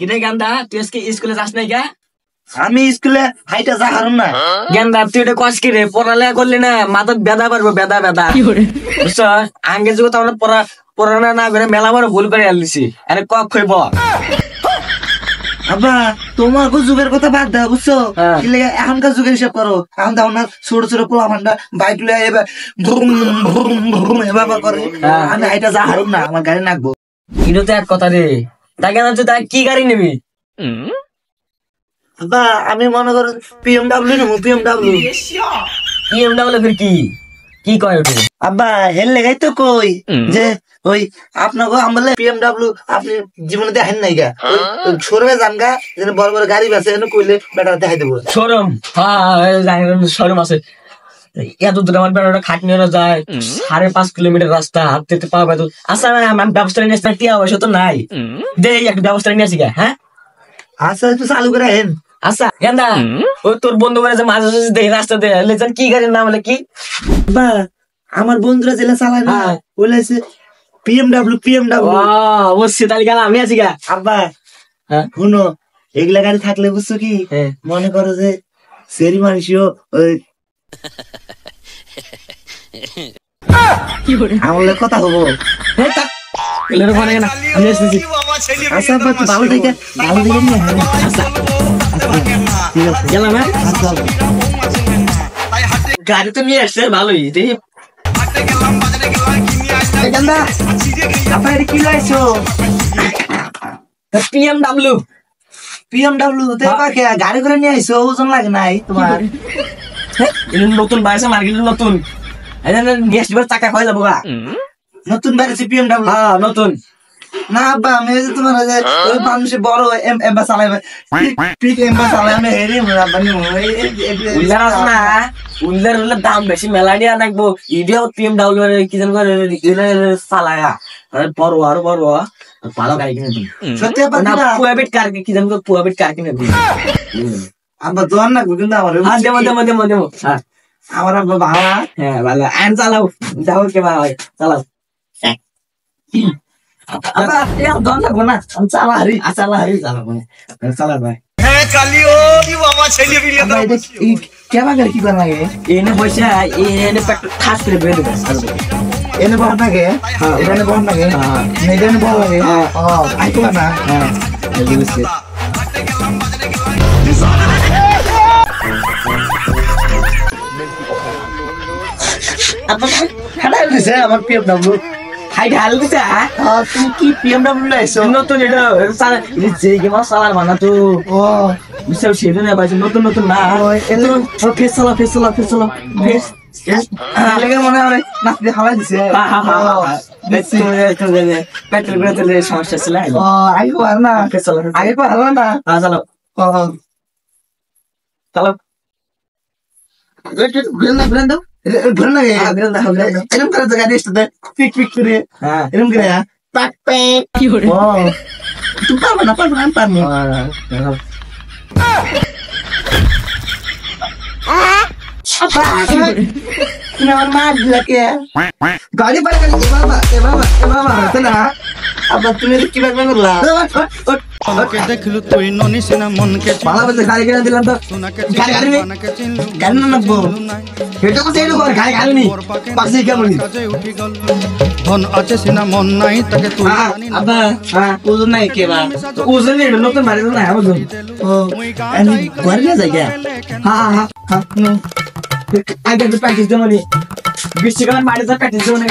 কিরে গান্দা তুই আজকে স্কুলে যাস নাই কে? আমি স্কুলে হাইটা যা হারুম না। গান্দা তুই এটা কস কি রে? পড়ালেখা করলি না মাথা বেদা পারবো বেদা বেদা বুঝছ? আগে যুগে তো আমরা পড়াশোনা না করে মেলা বড় ভুল করে আনলিছি। আরে কক খইব আব্বা তোমার যুগের কথা বাদ দাও বুঝছো, এখনকার যুগের হিসাব করো। এখন দেখো না ছোট ছোট পোলা ভান্ডা বাইক লয়ে এবার এবার করে। আমি হাইটা যা হারুম না, আমার গাড়ি নাকবো। এটা তো এক কথা রে। তাই কেন তুই তাই কি গাড়ি নিবি? আব্বা আমি মনে করো BMW নেবো, BMW। ফির কি কয় ওটা? আব্বা হেল লেগাই তো কই যে ওই আপনাকে আমলে BMW আপনি জীবনে দেখেন নাই গা, শোরুমে যান গা, বড় বড় গাড়ি আছে কইলে বেটা দেখাই দেবো। শোরুম? শোরুম আছে। এত দূর আমার বেড়াটা খাট নিয়ে যায় 5.5 কিলোমিটার রাস্তা হাঁটতে পাওয়া তো। আচ্ছা আমি ব্যবস্থা নিয়ে আসতে টিয়া পয়সা তো নাই, দে একটু ব্যবস্থা নিয়ে আসি গা। হ্যাঁ আচ্ছা একটু চালু করে হেন। আচ্ছা গেন্দা ওই তোর বন্ধু করে যে মাঝে মাঝে দেখি রাস্তা দিয়ে কি গাড়ির নাম হলে কি? বা আমার বন্ধুরা জেলা চালায় না বলেছে BMW। ও সেতালি গেল আমি আছি গা। আব্বা শুনো এগুলা গাড়ি থাকলে বুঝছো কি মনে করো যে সেরি মানুষও ওই আমার কথা হবো। আচ্ছা আব্বা তুই ভালো থেকে নিয়ে গেলাম। গাড়ি তো নিয়ে আসছে ভালোই। কি লাইছো? BMW গাড়ি করে নিয়ে আইসো, ওজন লাগে নাই তোমার? নতুন বাইরে মার্কেটে নতুন নেক্সট বার টাকা খাওয়া যাবো। নতুন বেড়েছে BMW? হ্যাঁ নতুন। না আব্বা আমি তোমার ওই মানুষে বড় এম্বা চালাইবে ঠিক এম্বা চালাই আমি হেরি উল্লার আছে না, উল্লার দাম বেশি মেলা নিয়ে রাখবো। ইডিও BMW কি জান করে চালায়া বড় আরো বড় ভালো গাড়ি কিনে দিই। সত্যি আব্বা না পুয়াবিট কার কি জান পুয়াবিট কার কিনে দিই। আব্বা দোয়ান না কিন্তু আমার দেবো আমার আব্বা ভাড়া। হ্যাঁ ভালো আইন চালাও যাও কে ভাই চালাও। কি করা লাগে এনে পয়সা এনে ঠাস করে বের দেবে এনে বড় লাগে, এখানে বড় লাগে, এখানে বড় লাগে। আইতো না আমার BMW হাইট হাল দিছে। তুমি কি BMW লাইছো? নতুন এটা যে গেমার চালার বানা তো বিশাল সেটা না পাইছে নতুন নতুন না। ফেস চালা মনে হয় নাচতে হালাই দিছে। পেট্রোল করে তেলে সমস্যা ছিল। আগে পার না, আগে পার না। চালো চালো ঘুরে না এরকম করে তো গাড়ি আসতে পিক করে এরকম করে পাক প্যাক কি করে। তুমি পারবে না আমি পারবো। তুমি আমার মা দিলাকে গাড়ি পারে বাবা না। আবার তুমি কি ব্যাপার করলা? দেখলু তুই ননিসিনা মনকে ভালো বলতে গাড়ি কিনে দিলাম তো গাড়ি না নাকবো এটা তো সেইরকম গাড়ি গাড়ি পাশে কেমন ধন আছে সিনা মন নাই তাকে তুই আব্বা ওজন নাই কে বা ওজন নেই নতুন বাড়ি তো না ওজন। আমি ঘরে না যাই হ্যাঁ আগে প্র্যাকটিস দেবো নি 20 টাকা বাড়িতে প্র্যাকটিস দেবো না।